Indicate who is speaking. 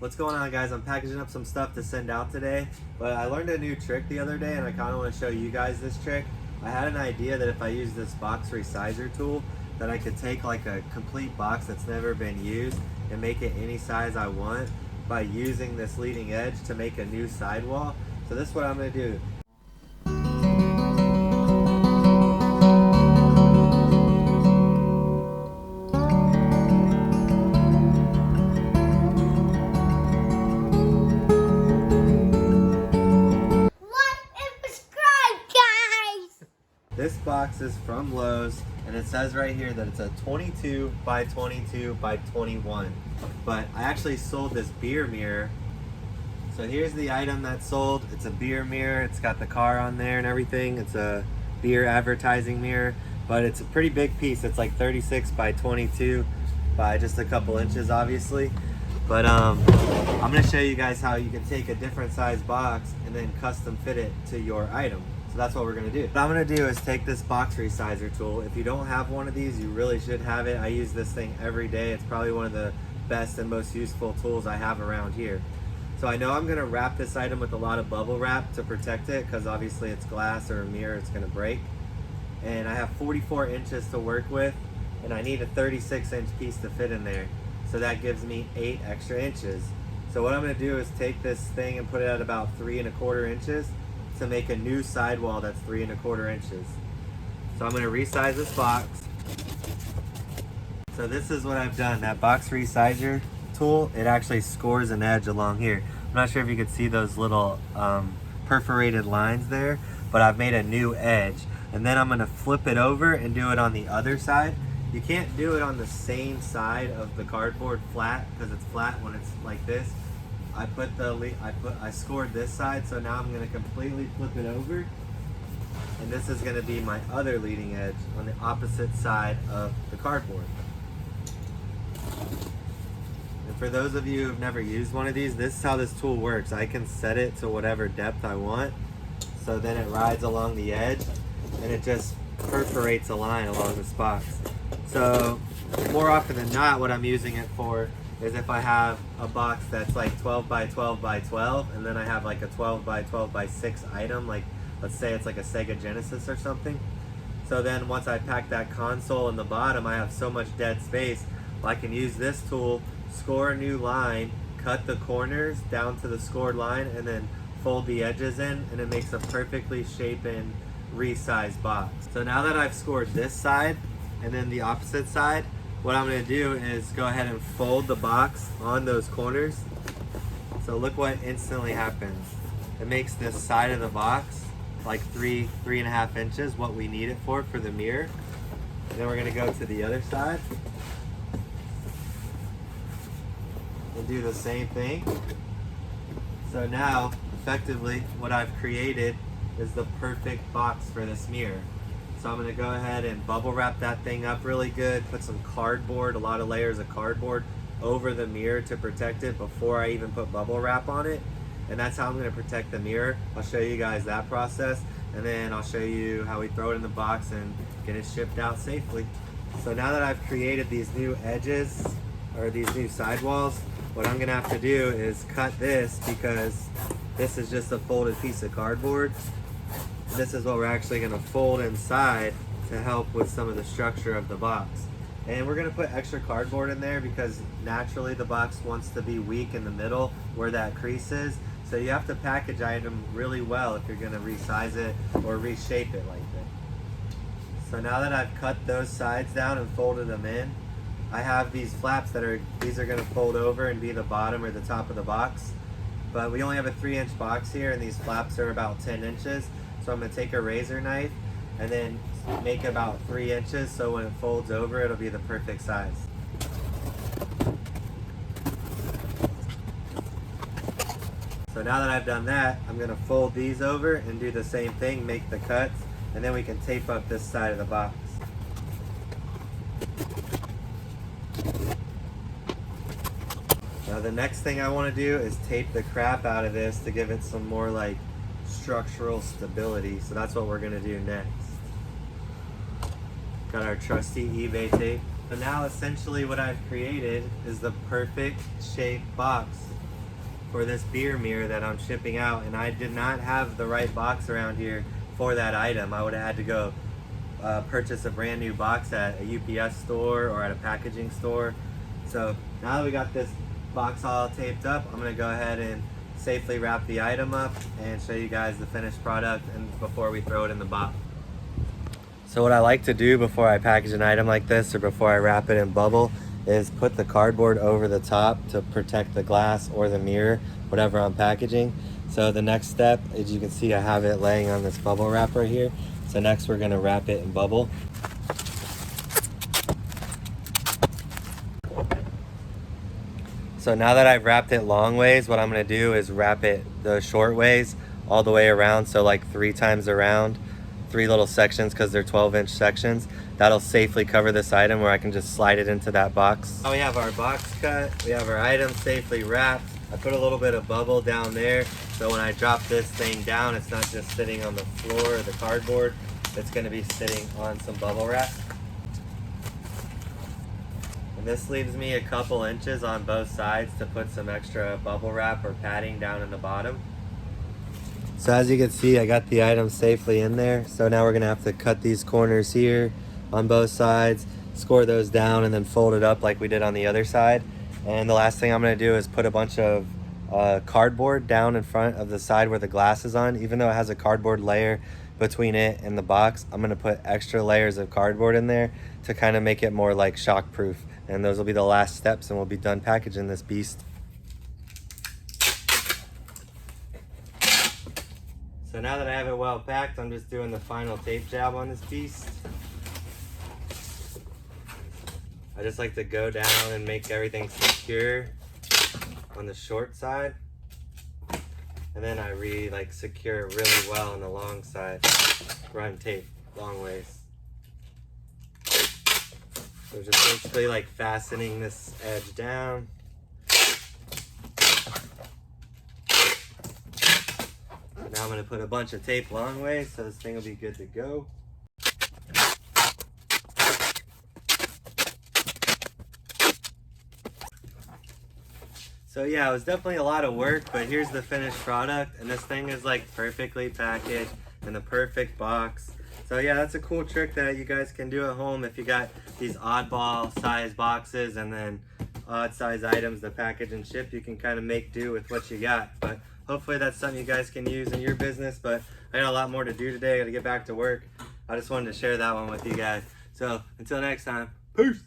Speaker 1: What's going on, guys? I'm packaging up some stuff to send out today, but I learned a new trick the other day and I kind of want to show you guys this trick. I had an idea that if I use this box resizer tool, that I could take like a complete box that's never been used and make it any size I want by using this leading edge to make a new sidewall. So this is what I'm going to do. This box is from Lowe's and it says right here that it's a 22 by 22 by 21. But I actually sold this beer mirror. So here's the item that's sold. It's a beer mirror. It's got the car on there and everything. It's a beer advertising mirror, but it's a pretty big piece. It's like 36 by 22 by just a couple inches, obviously. But I'm gonna show you guys how you can take a different size box and then custom fit it to your item. So that's what we're gonna do. What I'm gonna do is take this box resizer tool. If you don't have one of these, you really should have it. I use this thing every day. It's probably one of the best and most useful tools I have around here. So I know I'm gonna wrap this item with a lot of bubble wrap to protect it, because obviously it's glass or a mirror, it's gonna break. And I have 44 inches to work with, and I need a 36-inch piece to fit in there. So that gives me 8 extra inches. So what I'm gonna do is take this thing and put it at about 3 1/4 inches to make a new sidewall that's 3 1/4 inches. So I'm gonna resize this box. So this is what I've done. That box resizer tool, it actually scores an edge along here. I'm not sure if you could see those little perforated lines there, but I've made a new edge. And then I'm gonna flip it over and do it on the other side. You can't do it on the same side of the cardboard flat, because it's flat when it's like this. I scored this side, so now I'm gonna completely flip it over. And this is gonna be my other leading edge on the opposite side of the cardboard. And for those of you who've never used one of these, this is how this tool works. I can set it to whatever depth I want, so then it rides along the edge and it just perforates a line along this box. So more often than not, what I'm using it for is if I have a box that's like 12 by 12 by 12, and then I have like a 12 by 12 by 6 item, like let's say it's like a Sega Genesis or something. So then once I pack that console in the bottom, I have so much dead space. I can use this tool, score a new line, cut the corners down to the scored line, and then fold the edges in, and it makes a perfectly shapen, resized box. So now that I've scored this side and then the opposite side, what I'm gonna do is go ahead and fold the box on those corners. So look what instantly happens. It makes this side of the box like 3 1/2 inches, what we need it for the mirror. And then we're gonna go to the other side and do the same thing. So now, effectively, what I've created is the perfect box for this mirror. So I'm gonna go ahead and bubble wrap that thing up really good, put some cardboard, a lot of layers of cardboard over the mirror to protect it before I even put bubble wrap on it. And that's how I'm gonna protect the mirror. I'll show you guys that process, and then I'll show you how we throw it in the box and get it shipped out safely. So now that I've created these new edges, or these new sidewalls, what I'm gonna have to do is cut this, because this is just a folded piece of cardboard. This is what we're actually gonna fold inside to help with some of the structure of the box. And we're gonna put extra cardboard in there because naturally the box wants to be weak in the middle where that crease is. So you have to package item really well if you're gonna resize it or reshape it like that. So now that I've cut those sides down and folded them in, I have these flaps these are gonna fold over and be the bottom or the top of the box. But we only have a 3-inch box here, and these flaps are about 10 inches. So I'm gonna take a razor knife and then make about 3 inches, so when it folds over, it'll be the perfect size. So now that I've done that, I'm gonna fold these over and do the same thing, make the cuts, and then we can tape up this side of the box. Now the next thing I wanna do is tape the crap out of this to give it some more like structural stability. So that's what we're gonna do next. Got our trusty eBay tape. So now essentially what I've created is the perfect shaped box for this beer mirror that I'm shipping out, and I did not have the right box around here for that item. I would have had to go purchase a brand new box at a UPS store or at a packaging store. So now that we got this box all taped up, I'm gonna go ahead and safely wrap the item up and show you guys the finished product and before we throw it in the box. So what I like to do before I package an item like this or before I wrap it in bubble is put the cardboard over the top to protect the glass or the mirror, whatever I'm packaging. So the next step, as you can see, I have it laying on this bubble wrap right here. So next we're gonna wrap it in bubble. So now that I've wrapped it long ways, what I'm gonna do is wrap it the short ways all the way around. So like 3 times around, 3 little sections because they're 12-inch sections. That'll safely cover this item where I can just slide it into that box. Now we have our box cut, we have our item safely wrapped. I put a little bit of bubble down there, so when I drop this thing down, it's not just sitting on the floor or the cardboard, it's gonna be sitting on some bubble wrap. And this leaves me a couple inches on both sides to put some extra bubble wrap or padding down in the bottom. So as you can see, I got the item safely in there. So now we're gonna have to cut these corners here on both sides, score those down, and then fold it up like we did on the other side. And the last thing I'm gonna do is put a bunch of cardboard down in front of the side where the glass is on. Even though it has a cardboard layer between it and the box, I'm gonna put extra layers of cardboard in there to kind of make it more like shock proof. And those will be the last steps and we'll be done packaging this beast. So now that I have it well packed, I'm just doing the final tape job on this beast. I just like to go down and make everything secure on the short side. And then I secure it really well on the long side. Run tape long ways. So just basically like fastening this edge down. Now I'm gonna put a bunch of tape long ways so this thing will be good to go. So yeah, it was definitely a lot of work, but here's the finished product, and this thing is like perfectly packaged in the perfect box. So yeah, that's a cool trick that you guys can do at home if you got these oddball size boxes and then odd size items to package and ship. You can kind of make do with what you got, but hopefully that's something you guys can use in your business. But I got a lot more to do today. I gotta get back to work. I just wanted to share that one with you guys. So until next time, peace.